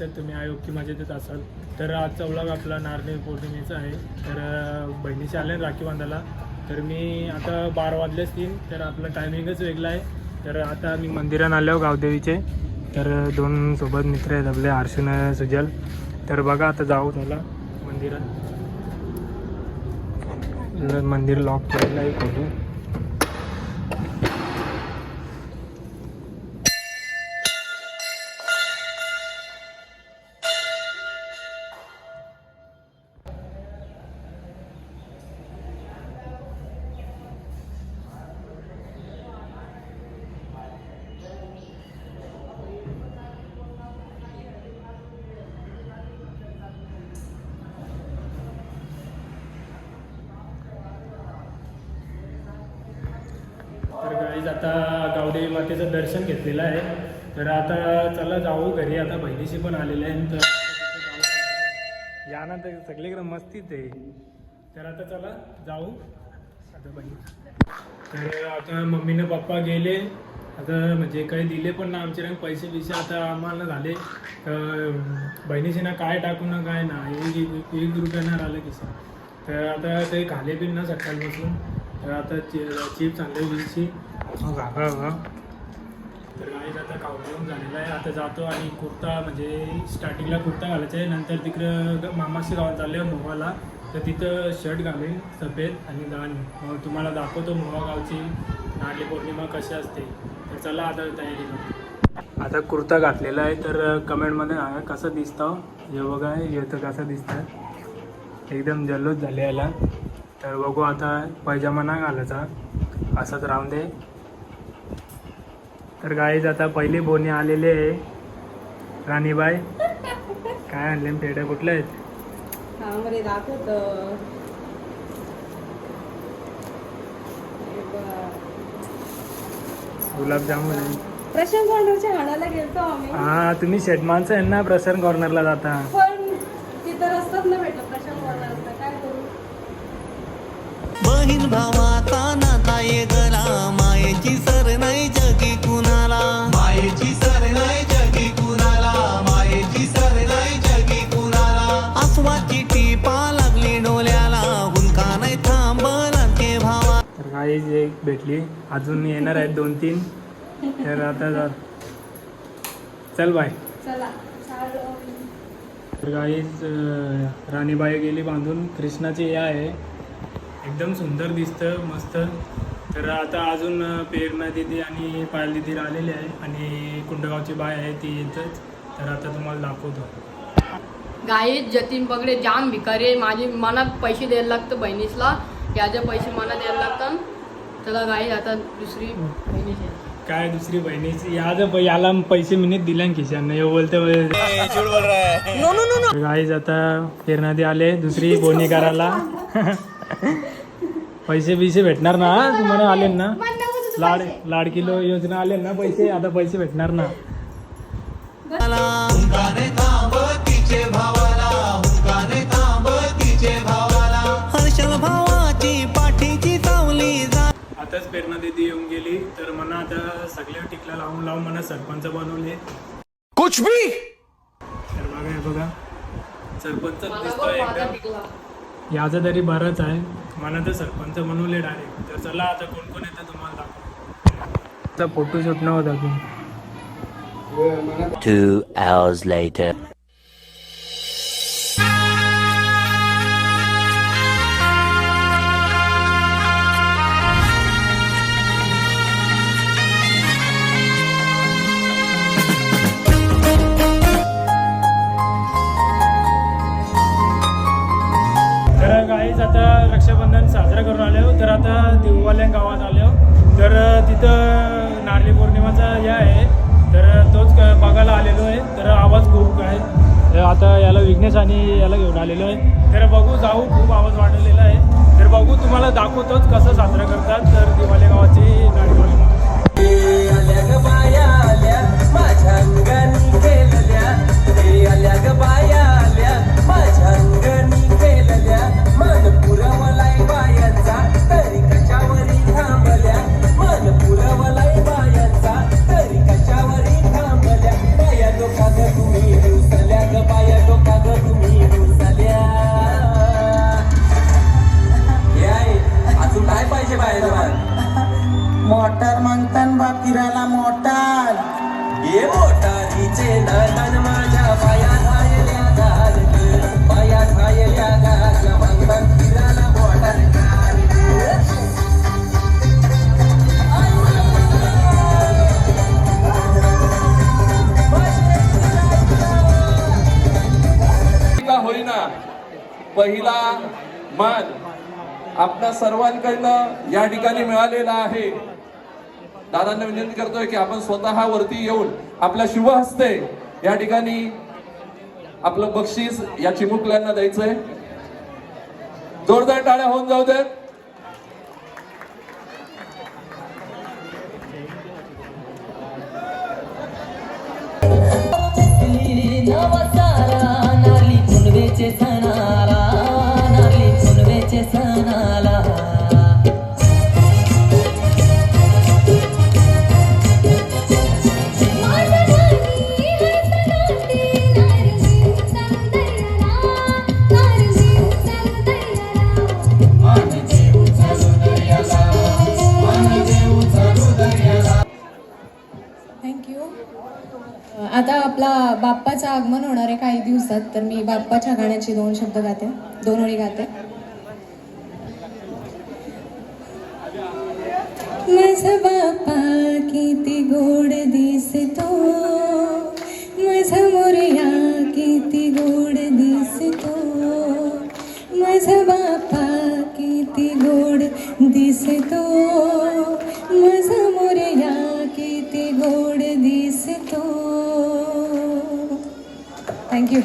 आयुष्यात तुम्ही आयोग्य मजेत येत असाल. तर आजचा व्लॉग आपला नारळी पौर्णिमेचा आहे. तर बहिणीशी आले राखी बांधायला. तर मी आता 12 वाजले असतील, तर आपला टायमिंगच वेगळा आहे. तर आता मी मंदिरात आलो गावदेवीचे. तर 2 सोबत मित्र आहेत आपले, हर्षून सुजल. तर बघा आता जाऊ त्याला मंदिरात. मंदिर लॉक केलेलं आहे खोलून. तर गाईज आता गावदेवी मातेचं दर्शन घेतलेलं आहे. तर आता चला जाऊ घरी. आता बहिणीशी पण आलेले आहे. तर याना तर सगळीकडे मस्तीच आहे. तर आता चला जाऊ आता बहिणी. तर आता मम्मीने पप्पा गेले. आता म्हणजे काही दिले पण ना आमचे रंग पैसे आता आम्हाला झाले. बहिणीशी ना काय टाकू ना काय ना 1 रुपयानं राहिलं किसा. तर आता काही खाले बिन ना सकाळपासून. तर आता चिप्स आणले वीसची. तर गाईज आता काउंटडाऊन झालेला आहे. आता जातो आणि कुर्ता म्हणजे स्टार्टिंगला कुर्ता घालायचा आहे. नंतर तिकडं मामाशी गावात चालले मोहाला. तर तिथं शर्ट घालेन सफेद आणि मग तुम्हाला दाखवतो मोहा गावची नारळी पौर्णिमा कशी असते. तर चला आता तयारी करू. आता कुर्ता घातलेला आहे. तर कमेंटमध्ये सांगा कसं दिसतं. हे बघा हे तर कसं दिसतं. एकदम जल्लोष झाले याला. तर बघू आता पैजामा ना घालायचा असंच राहून दे. तर गाईज आता पहिली बोनी आलेली आहे. राणीबाई काय आणले पेढे कुठले आहेत. गुलाबजामुन आहे. प्रशांत कॉर्नरच्या हाडाला गेलतो आम्ही. हा तुम्ही शेट माणसं आहे ना प्रसन्न कॉर्नरला जाता. पण तिथं रस्ताच नाही भेटला प्रशांत कॉर्नरला. काय करू. बहीण भावाचा नाता गला मायेची सर नाही जगी कुणाला. मायेची सर नाही जगी कुणाला. मायेची सर नाही जगी कुणाला. आसवाची टिपा लागली डोल्याला हुंका नाही थांबल ते भावा. तर गाईज एक भेटली अजून येणार आहेत 2-3. तर आता चल बाय. चला तर गाईज राणीबाई गेली बांधून. कृष्णाची हे आहे एकदम सुंदर दिसतं मस्त. तर आता अजून पेरणा दिदी आणि पायल दिदी आलेली आहे आणि कुंडगावची बाय आहे ती येतच. तर आता तुम्हाला दाखवतो. गाईत जतीन पगडे जाम भिकारी आहे. माझी मनात पैसे द्यायला लागतं बहिणीसला. याचे पैसे मला द्यायला लागतात. त्याला गाईत आता दुसरी बहिणीची काय दुसरी बहिणीची याला पैसे मिनिट दिल्या खिशांना हे बोलते. गाईज आता पेरणा दे आले दुसरी बोनी करायला. पैसे बिसे भेटणार ना तुम्हाला आले ना. लाडकी योजना आले ना पैसे. आता पैसे भेटणार ना. हर्षल भावाची पाठीची तावली. आताच प्रेरणा दिदी येऊन गेली. तर मला आता सगळे टिकला लावून मला सरपंच बनवले. कुछ भी. तर बघा सरपंच दिसतोय एकदम. याचा तरी बराच आहे. मला तर सरपंच बनवले डायरेक्ट. तर चला आता कोण कोण येतं तुम्हाला दाखव. फोटोशूट नव्हता की. 2 hours later. तर गाईज आता रक्षाबंधन साजरा करून आलो. तर आता देऊवाल्या गावात आलो. तर तिथं नारळी पौर्णिमाचा हे आहे. तर तोच बघायला आलेलो आहे. तर आवाज खूप आहे. तर आता याला विघ्नेश आणि याला घेऊन आलेलो आहे. तर बघू जाऊ खूप आवाज वाढवलेला आहे. तर बघू तुम्हाला दाखवतोच कसं साजरा करतात. तर दिवाले गावाची नारळी पौर्णिमा. तुम्ही पहिला मान आपल्या सर्वांकडनं या ठिकाणी मिळालेला आहे. दादांना विनंती करतोय की आपण स्वतः वरती येऊन आपल्या शुभ हस्ते या ठिकाणी आपलं बक्षीस या चिमुकल्यांना द्यायचंय. जोरदार टाळ्या होऊन जाऊ देत. नारली पुनवेचे सणाला, नारली पुनवेचे सणाला. थँक्यू. आता आपला बाप्पाचं आगमन होणार आहे काही दिवसात, तर मी बाप्पाच्या गाण्याची 2 शब्द गाते, 2 ओळी गाते. माझा बाप्पा किती गोड दिसतो, माझा मोरया किती गोड दिसतो, माझा बाप्पा किती गोड दिसतो, माझा मोरया किती गोड दिसतो. थँक्यू.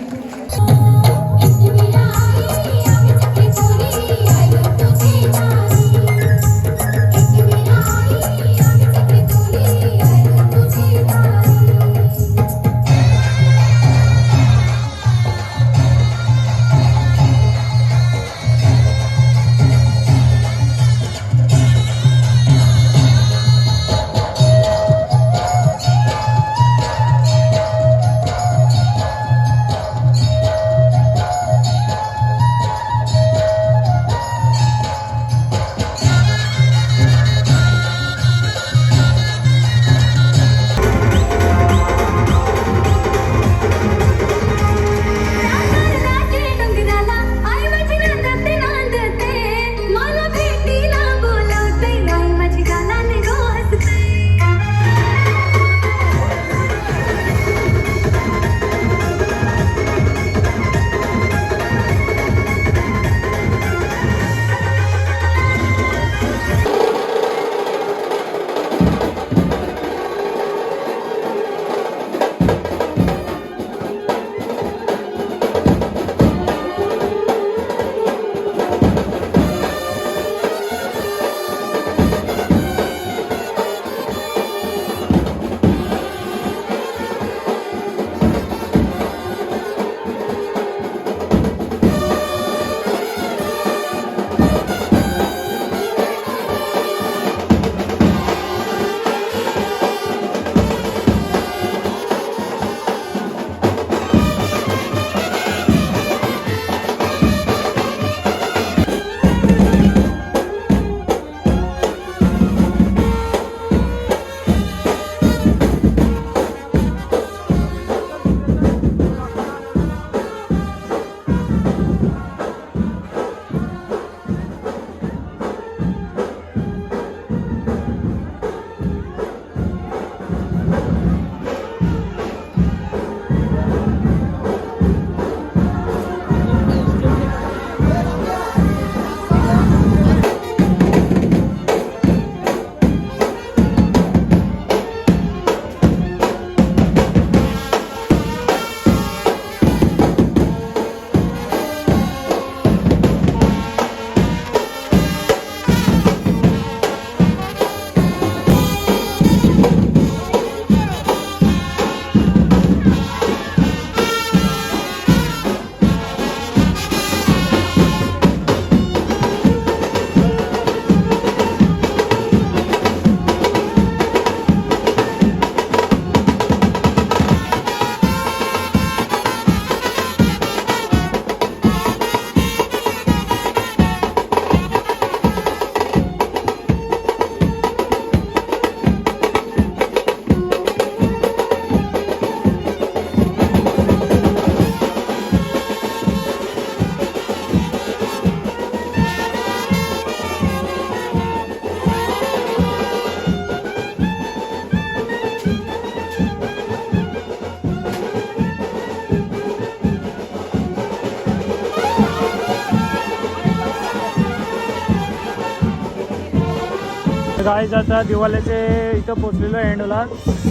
गाईज आता दिवाळीचे इथं पोचलेलो आहे एंडला.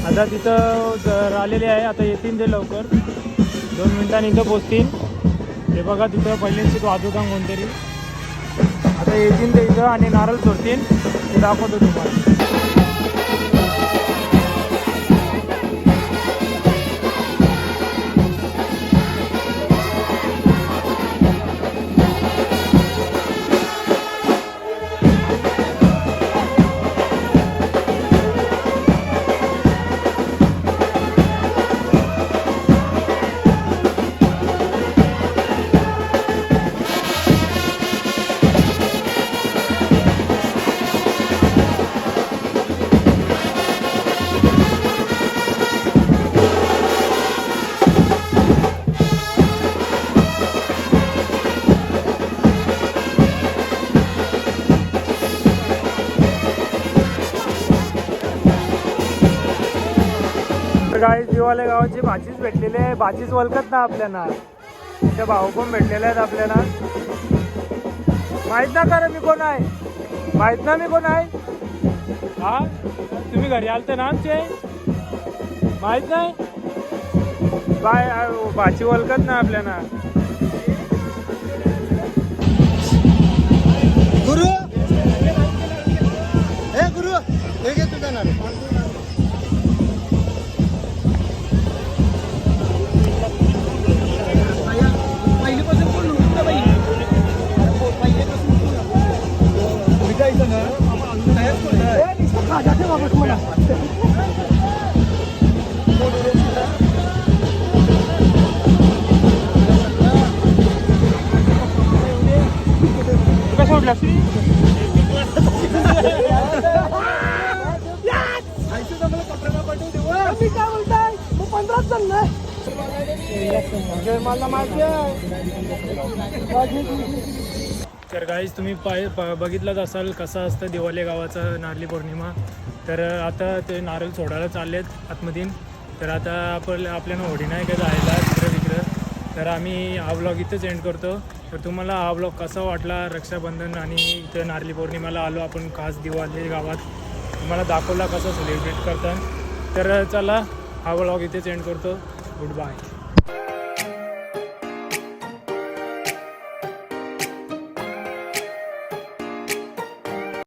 आता तिथं आलेले आहे, आता येतील ते लवकर 2 मिनिटांनी इथं पोचतील. हे बघा तिथं पहिल्यांची वाजवता कोणतरी, आता येतील ते इथं आणि नारळ सोडतील, ते दाखवतो तुम्हाला. गाई दिवाले गावाची भाजीच भेटलेली आहे, भाजीच वलकत ना आपल्याला. त्या भाऊ पण भेटलेले आहेत आपल्याला. माहित ना का रे मी कोण आहे, माहित ना मी कोण आहे. हा तुम्ही घरी आलते ना आमचे, माहित नाही बाय. भाजी वलकत ना आपल्याला. गुरु हे गुरु हे घे तुझा नारळ. तर गाईज तुम्ही बघितलंच असाल कसं असतं दिवाले गावाचं नारळी पौर्णिमा. तर आता ते नारळ सोडायला चाललेत आतमध्ये. तर आता आपल्याला होडी नाही का जायला तिकडं. तर आम्ही हा व्लॉग इथंच एंड करतो. तर तुम्हाला हा व्लॉग कसा वाटला, रक्षाबंधन आणि इथं नारळी पौर्णिमाला आलो आपण खास दिवाले गावात, तुम्हाला दाखवला कसं सेलिब्रेट करतात. तर चला हा व्लॉग इथेच एंड करतो. Good bye.